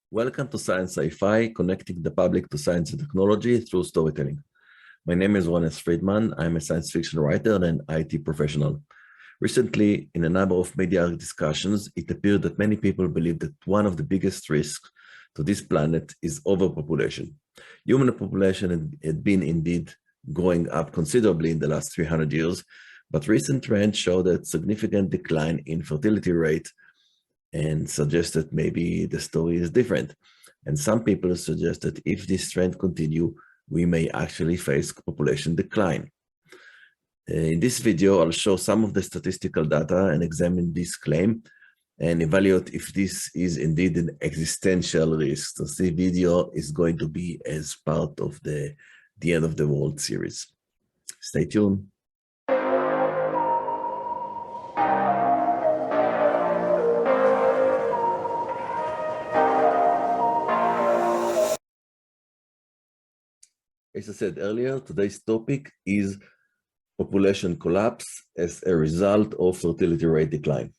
Welcome to Science Sci-Fi, connecting the public to science and technology through storytelling. My name is Wannes Friedman. I'm a science fiction writer and IT professional. Recently, in a number of media discussions, it appeared that many people believe that one of the biggest risks to this planet is overpopulation. Human population had been indeed growing up considerably in the last 300 years, but recent trends show that significant decline in fertility rate and suggest that maybe the story is different. And some people suggest that if this trend continue, we may actually face population decline. In this video, I'll show some of the statistical data and examine this claim and evaluate if this is indeed an existential risk. So this video is going to be as part of the End of the World series. Stay tuned. As I said earlier, today's topic is population collapse as a result of fertility rate decline.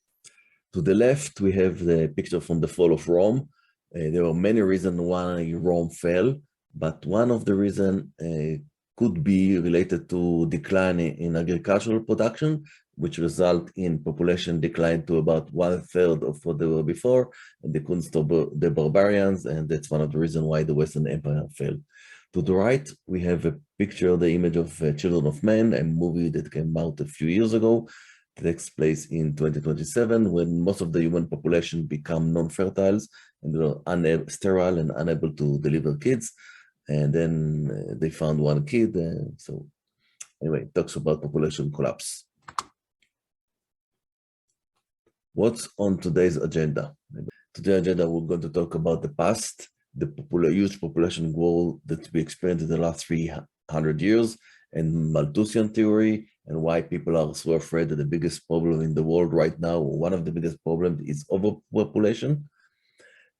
To the left, we have the picture from the fall of Rome. There were many reasons why Rome fell, but one of the reasons could be related to decline in agricultural production, which result in population decline to about 1/3 of what they were before, and they couldn't stop the barbarians, and that's one of the reasons why the Western Empire fell. To the right, we have a picture, the image of Children of Men, a movie that came out a few years ago. It takes place in 2027, when most of the human population become non-fertiles and they're sterile and unable to deliver kids. And then they found one kid. So anyway, it talks about population collapse. What's on today's agenda? Today's agenda, we're going to talk about the past, the huge population growth that we experienced in the last 300 years, and Malthusian theory, and why people are so afraid that the biggest problem in the world right now, or one of the biggest problems, is overpopulation.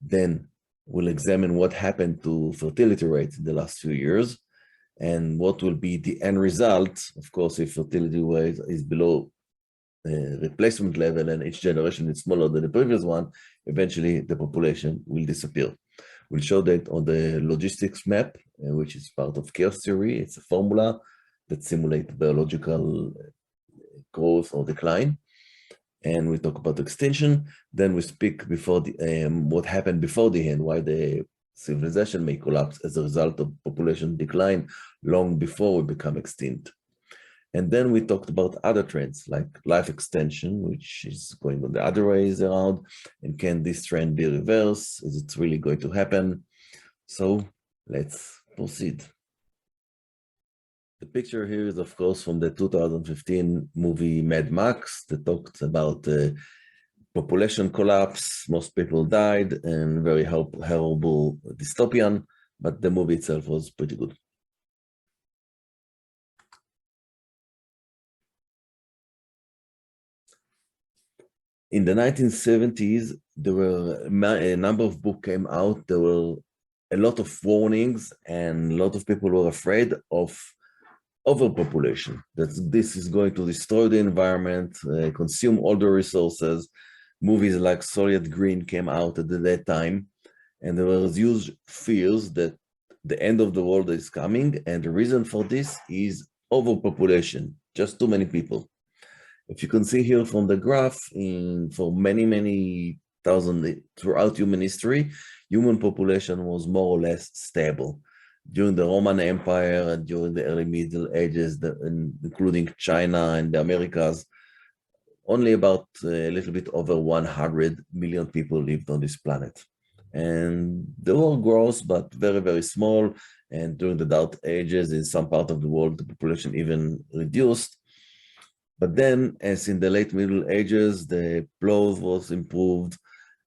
Then we'll examine what happened to fertility rates in the last few years, and what will be the end result. Of course, if fertility rate is below replacement level and each generation is smaller than the previous one, eventually the population will disappear. We'll show that on the logistics map, which is part of chaos theory. It's a formula that simulates biological growth or decline. And we talk about extinction. Then we speak before what happened before the end, why the civilization may collapse as a result of population decline long before we become extinct. And then we talked about other trends like life extension, which is going on the other ways around. And can this trend be reversed? Is it really going to happen? So let's proceed. The picture here is, of course, from the 2015 movie Mad Max that talked about population collapse. Most people died, and very horrible dystopian, but the movie itself was pretty good. In the 1970s, there were a number of books came out. There were a lot of warnings, and a lot of people were afraid of overpopulation, that this is going to destroy the environment, consume all the resources. Movies like Soylent Green came out at that time, and there was huge fears that the end of the world is coming, and the reason for this is overpopulation, just too many people. If you can see here from the graph, for many thousands throughout human history, human population was more or less stable. During the Roman Empire and during the early Middle Ages, including China and the Americas, only about a little bit over 100 million people lived on this planet. And the world grows, but very small. And during the Dark Ages, in some part of the world, the population even reduced. But then, as in the late Middle Ages, the plows was improved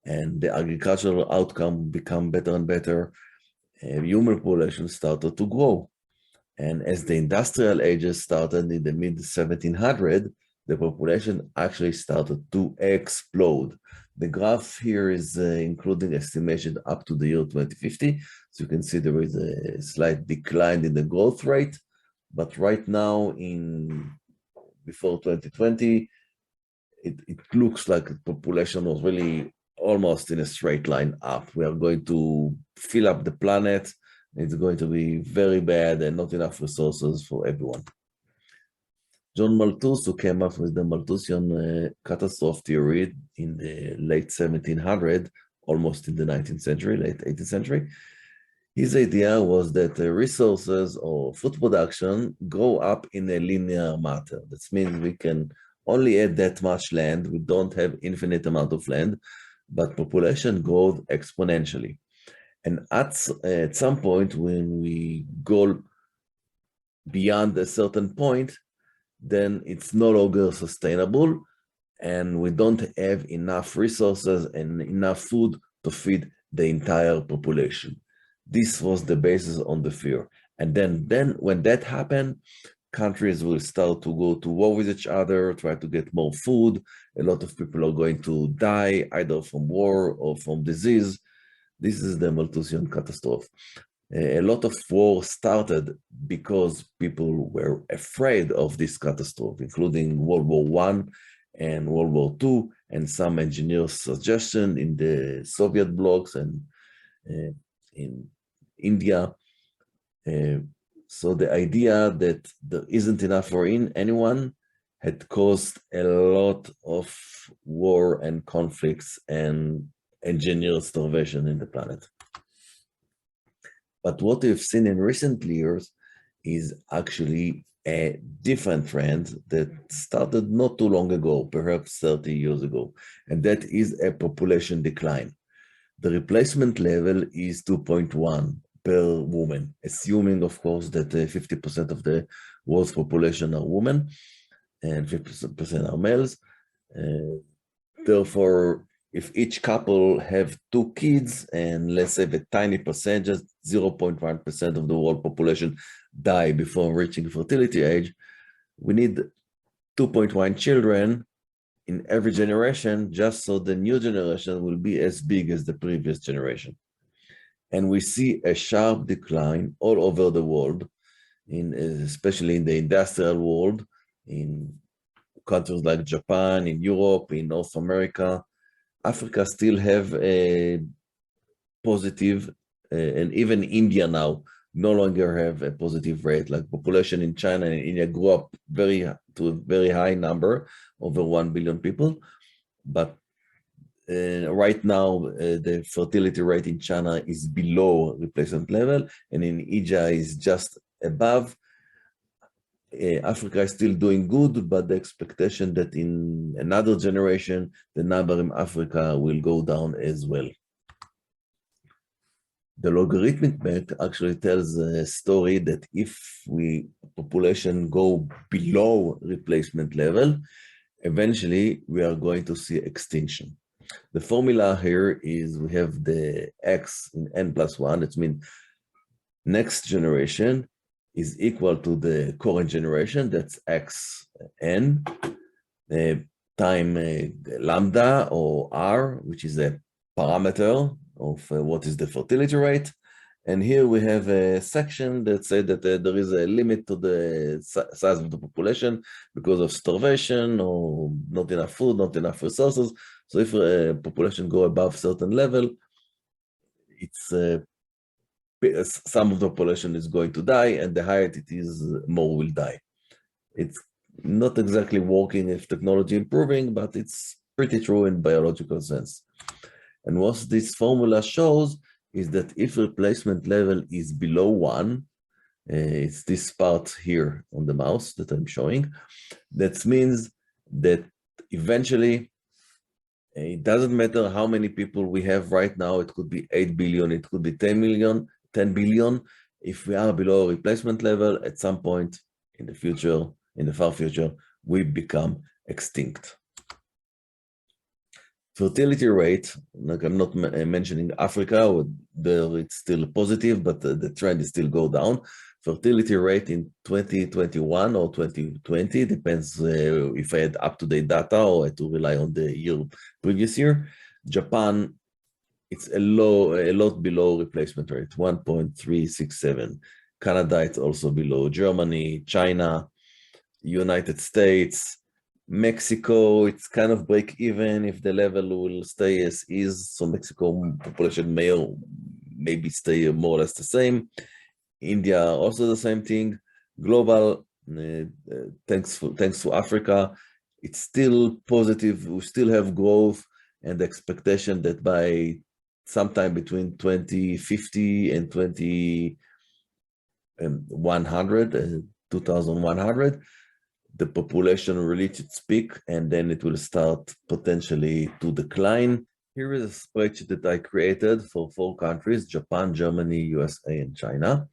and the agricultural outcome become better and better, and human population started to grow. And as the industrial ages started in the mid-1700s, the population actually started to explode. The graph here is including estimation up to the year 2050. So you can see there is a slight decline in the growth rate. But right now, before 2020, it looks like the population was really almost in a straight line up. We are going to fill up the planet. It's going to be very bad and not enough resources for everyone. John Malthus, who came up with the Malthusian catastrophe theory in the late 1700s, almost in the 19th century, late 18th century, his idea was that resources or food production grow up in a linear matter. That means we can only add that much land. We don't have infinite amount of land, but population grows exponentially. And at some point, when we go beyond a certain point, then it's no longer sustainable, and we don't have enough resources and enough food to feed the entire population. This was the basis on the fear. And then when that happened, countries will start to go to war with each other, try to get more food. A lot of people are going to die either from war or from disease. This is the Malthusian catastrophe. A lot of war started because people were afraid of this catastrophe, including World War I and World War II, and some engineers' suggestion in the Soviet blocs and in India. So the idea that there isn't enough for anyone had caused a lot of war and conflicts and engineered starvation in the planet. But what we've seen in recent years is actually a different trend that started not too long ago, perhaps 30 years ago, and that is a population decline. The replacement level is 2.1 per woman, assuming, of course, that 50% of the world's population are women and 50% are males. Therefore, if each couple have 2 kids, and let's say a tiny percentage, just 0.1% of the world population die before reaching fertility age, we need 2.1 children in every generation, just so the new generation will be as big as the previous generation. And we see a sharp decline all over the world, especially in the industrial world, in countries like Japan, in Europe, in North America. Africa still have a positive, and even India now no longer have a positive rate. Like population in China and India grew up to a very high number, over 1 billion people. But right now, the fertility rate in China is below replacement level, and in India is just above. Africa is still doing good, but the expectation that in another generation, the number in Africa will go down as well. The logarithmic method actually tells a story that if population go below replacement level, eventually we are going to see extinction. The formula here is we have the x in n+1, it means next generation is equal to the current generation, that's xn, time lambda or r, which is a parameter of what is the fertility rate. And here we have a section that said that there is a limit to the size of the population because of starvation or not enough food, not enough resources. So if a population go above certain level, it's some of the population is going to die, and the higher it is, more will die. It's not exactly working if technology improving, but it's pretty true in biological sense. And what this formula shows is that if replacement level is below 1, it's this part here on the mouse that I'm showing, that means that eventually, it doesn't matter how many people we have right now, it could be 8 billion, it could be 10 billion. If we are below replacement level, at some point in the future, in the far future, we become extinct. Fertility rate, like I'm not mentioning Africa, there it's still positive, but the trend is still go down. Fertility rate in 2021 or 2020, depends if I had up-to-date data or I had to rely on the previous year. Japan, it's a lot below replacement rate, 1.367. Canada, it's also below. Germany, China, United States, Mexico, it's kind of break even if the level will stay as is. So Mexico population may or maybe stay more or less the same. India also the same thing. Global, thanks to Africa, it's still positive. We still have growth and the expectation that by sometime between 2050 and 2100, the population will reach its peak and then it will start potentially to decline. Here is a spreadsheet that I created for 4 countries: Japan, Germany, USA, and China.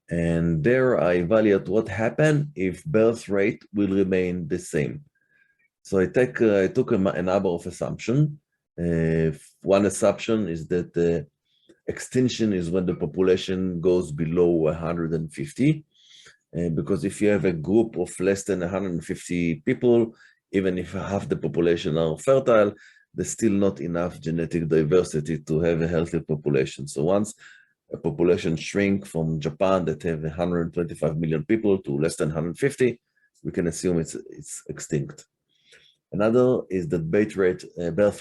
And there I evaluate what happened if birth rate will remain the same. So I took a number of assumptions. One assumption is that extinction is when the population goes below 150. Because if you have a group of less than 150 people, even if half the population are fertile, there's still not enough genetic diversity to have a healthy population. So once a population shrink from Japan that have 125 million people to less than 150, we can assume it's extinct. Another is that birth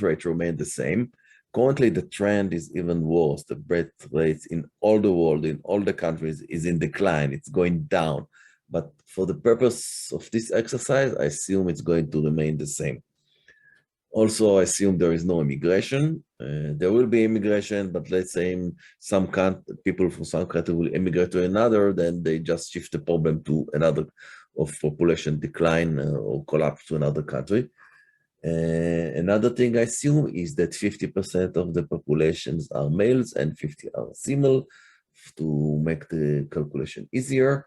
rate remain the same. Currently, the trend is even worse. The birth rate in all the world, in all the countries, is in decline. It's going down. But for the purpose of this exercise, I assume it's going to remain the same. Also, I assume there is no immigration. There will be immigration, but let's say some people from some country will immigrate to another, then they just shift the problem to another of population decline or collapse to another country. Another thing I assume is that 50% of the populations are males and 50 are female to make the calculation easier.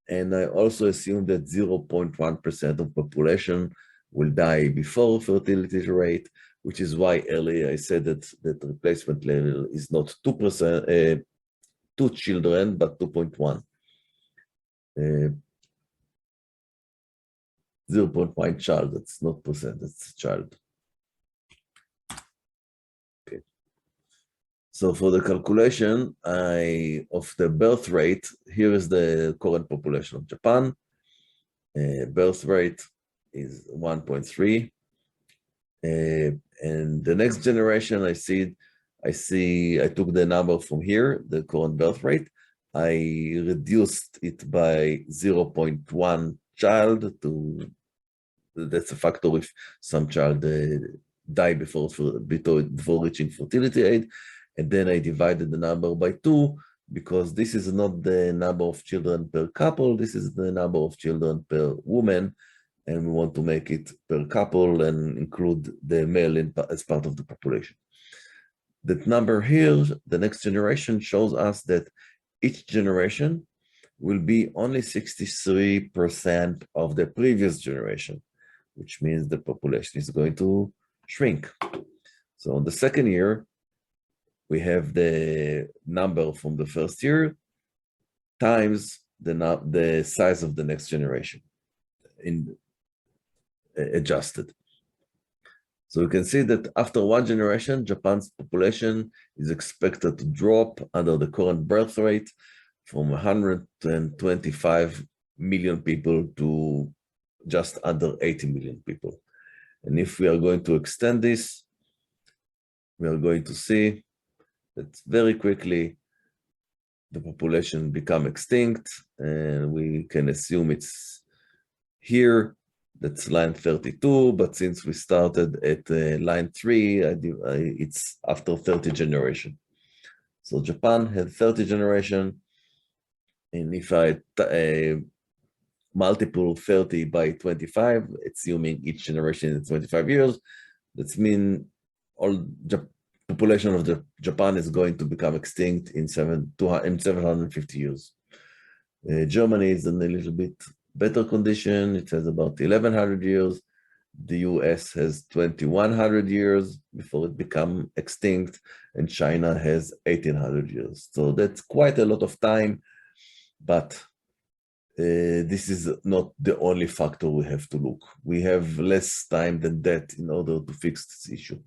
And I also assume that 0.1% of population will die before fertility rate, which is why earlier I said that the replacement level is not 2%, 2 children, but 2.1. 0.1 child, that's not percent, that's child. Okay. So for the calculation of the birth rate, here is the current population of Japan. Birth rate is 1.3. And the next generation, I took the number from here, the current birth rate. I reduced it by 0.1 child to, that's a factor if some child die before reaching fertility age. And then I divided the number by 2 because this is not the number of children per couple, this is the number of children per woman. And we want to make it per couple and include the male as part of the population. That number here, the next generation, shows us that each generation will be only 63% of the previous generation, which means the population is going to shrink. So in the second year, we have the number from the first year times the size of the next generation adjusted. So you can see that after 1 generation, Japan's population is expected to drop under the current birth rate from 125 million people to just under 80 million people. And if we are going to extend this, we are going to see that very quickly the population become extinct, and we can assume it's here. That's line 32, but since we started at line 3, it's after 30 generation. So Japan had 30 generation, and if I multiple 30 by 25, assuming each generation is 25 years, that means all population of Japan is going to become extinct in 750 years. Germany is in a little bit better condition. It has about 1100 years. The US has 2100 years before it become extinct, and China has 1800 years. So that's quite a lot of time, but this is not the only factor we have to look. We have less time than that in order to fix this issue.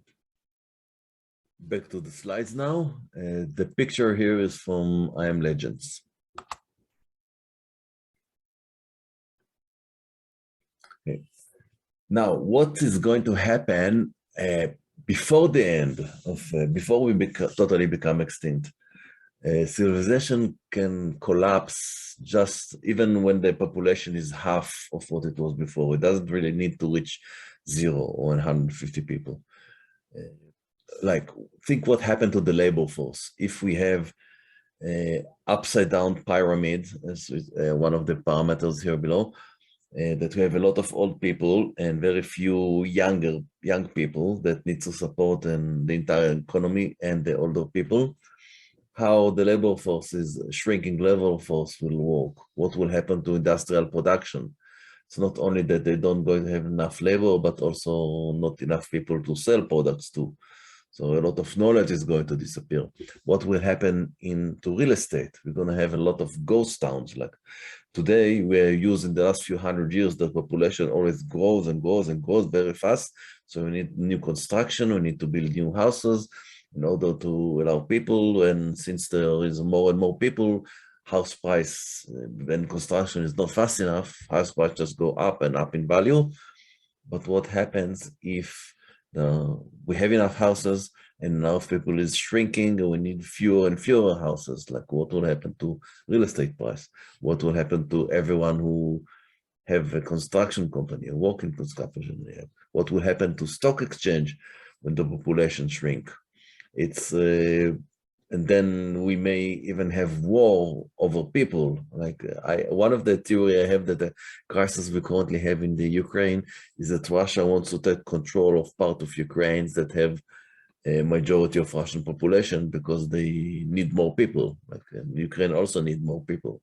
Back to the slides now. The picture here is from I Am Legends. Okay. Now, what is going to happen before the end of, before we totally become extinct? Civilization can collapse just even when the population is half of what it was before. It doesn't really need to reach 0 or 150 people. Like, think what happened to the labor force. If we have upside down pyramid, as one of the parameters here below, that we have a lot of old people and very few young people that need to support and the entire economy and the older people, how the labor force is shrinking labor force will work, what will happen to industrial production. It's not only that they don't going to have enough labor, but also not enough people to sell products to. So a lot of knowledge is going to disappear. What will happen into real estate? We're going to have a lot of ghost towns. Like today, we're using the last few hundred years, the population always grows and grows and grows very fast. So we need new construction, we need to build new houses in order to allow people. And since there is more and more people, house price, when construction is not fast enough, house price just go up and up in value. But what happens if we have enough houses and enough people is shrinking and we need fewer and fewer houses? Like what will happen to real estate price? What will happen to everyone who have a construction company, a working construction? What will happen to stock exchange when the population shrink? It's and then we may even have war over people. Like one of the theory I have that the crisis we currently have in the Ukraine is that Russia wants to take control of part of Ukrainians that have a majority of Russian population because they need more people. Like Ukraine also need more people,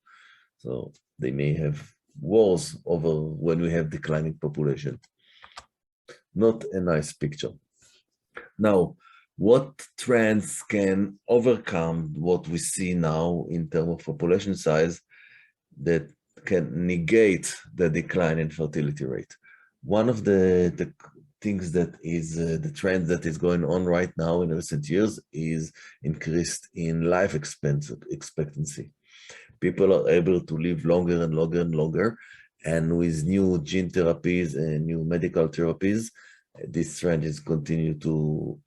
so they may have wars over when we have declining population. Not a nice picture. Now, what trends can overcome what we see now in terms of population size that can negate the decline in fertility rate? One of the things that is the trend that is going on right now in recent years is increased in life expectancy. People are able to live longer and longer and longer. And with new gene therapies and new medical therapies, this trend is continue to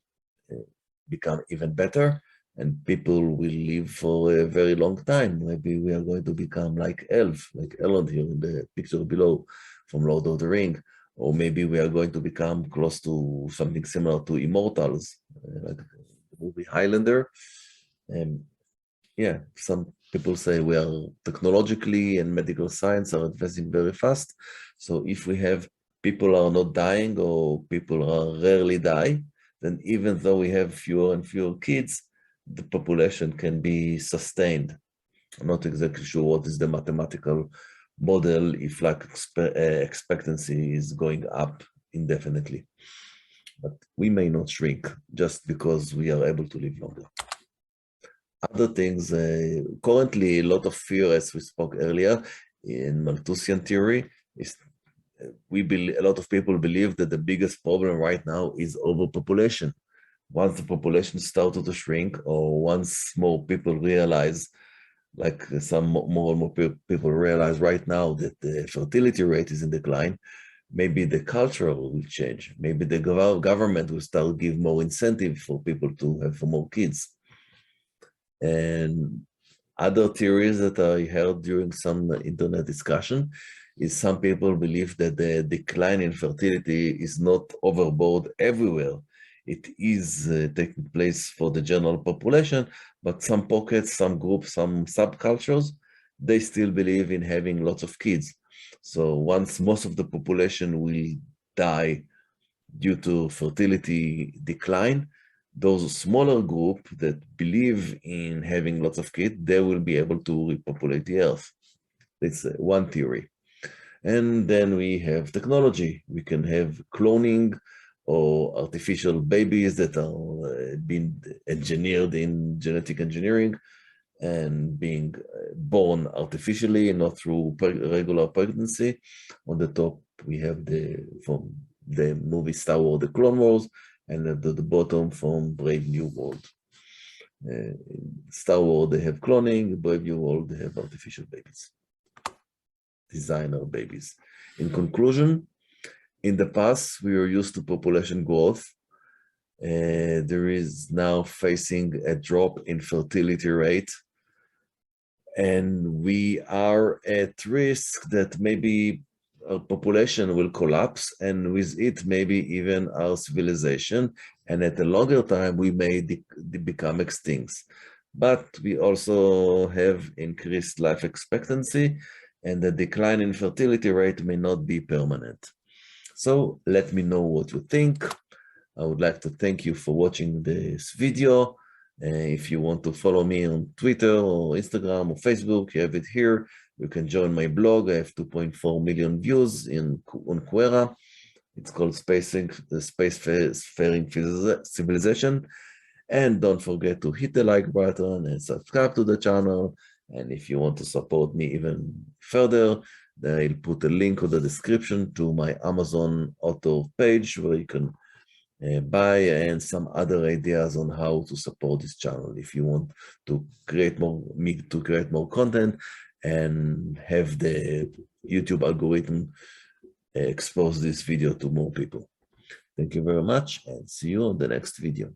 become even better, and people will live for a very long time. Maybe we are going to become like elf, like Elrond here in the picture below from Lord of the Ring, or maybe we are going to become close to something similar to immortals, like the movie Highlander. And yeah, some people say we are technologically and medical science are advancing very fast. So if we have people are not dying or people are rarely die, then even though we have fewer and fewer kids, the population can be sustained. I'm not exactly sure what is the mathematical model if life expectancy is going up indefinitely. But we may not shrink just because we are able to live longer. Other things, currently a lot of fear, as we spoke earlier, in Malthusian theory, is a lot of people believe that the biggest problem right now is overpopulation. Once the population started to shrink, or once more people realize, like some more and more people realize right now that the fertility rate is in decline, maybe the culture will change. Maybe the government will start give more incentive for people to have more kids. And other theories that I heard during some internet discussion is some people believe that the decline in fertility is not overboard everywhere. It is taking place for the general population, but some pockets, some groups, some subcultures, they still believe in having lots of kids. So once most of the population will die due to fertility decline, those smaller group that believe in having lots of kids, they will be able to repopulate the earth. It's one theory. And then we have technology. We can have cloning or artificial babies that are being engineered in genetic engineering and being born artificially and not through regular pregnancy. On the top, we have from the movie Star Wars, the Clone Wars, and at the bottom from Brave New World. Star Wars, they have cloning. Brave New World, they have artificial babies, designer babies. In conclusion, in the past, we were used to population growth. There is now facing a drop in fertility rate, and we are at risk that maybe our population will collapse, and with it, maybe even our civilization. And at a longer time, we may become extinct. But we also have increased life expectancy, and the decline in fertility rate may not be permanent. So let me know what you think. I would like to thank you for watching this video. If you want to follow me on Twitter or Instagram or Facebook, you have it here. You can join my blog. I have 2.4 million views on Quora. It's called Spacefaring Civilization. And don't forget to hit the like button and subscribe to the channel. And if you want to support me even further, then I'll put a link on the description to my Amazon author page where you can buy and some other ideas on how to support this channel if you want to create more content and have the YouTube algorithm expose this video to more people. Thank you very much and see you on the next video.